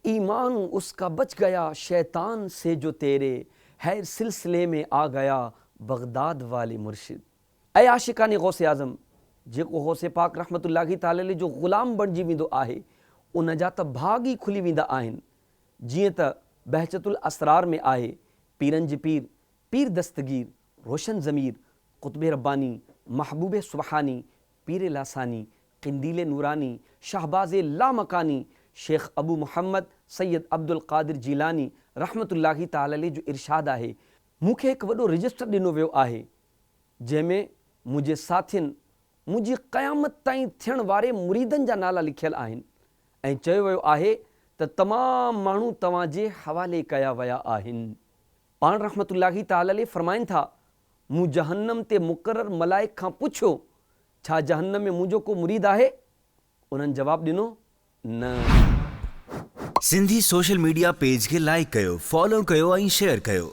ईमान उसका बच गया शैतान से जो तेरे है सिलसिले में आ गया बगदाद वाले मुर्शिद। ऐं आशिकानी गौसे आज़म जेको गौसे पाक रहमतुल्लाहि ताला अलैहि जो ग़ुलाम बणिजी वेंदो आहे उन जा त भाग ई खुली वेंदा आहिनि। जीअं त बहजतुल असरार में आहे पीरनि जी पीर पीर दस्तगीर रोशन ज़मीर क़ुतबे रब्बानी महबूब सुबहानी पीर लासानी क़िंदील नूरानी शहबाज़ लामकानी शेख अबू मोहम्मद सैयद अब्दुल क़ादिर जीलानी रहमतुल्लाहि ताला अलैहि जो इरशाद आहे। मूंखे हिकु वॾो रजिस्टर ॾिनो वियो आहे जंहिंमें मुंहिंजे साथियुनि मुंहिंजी क़यामत ताईं थियण वारे मुरीदनि जा नाला लिखियल आहिनि ऐं चयो वियो आहे त तमामु माण्हू तव्हांजे हवाले कया विया आहिनि। पाण रहमतुल्लाहि ताला अलैहि फरमाइनि था मूं जहन्नम ते मुक़रर मलाइक खां पुछियो छा जहन्नम में मुंहिंजो को मुरीद आहे? उन्हनि जवाबु ॾिनो न। सिंधी सोशल मीडिया पेज खे लाइक कयो, फॉलो कयो ऐं शेयर कयो।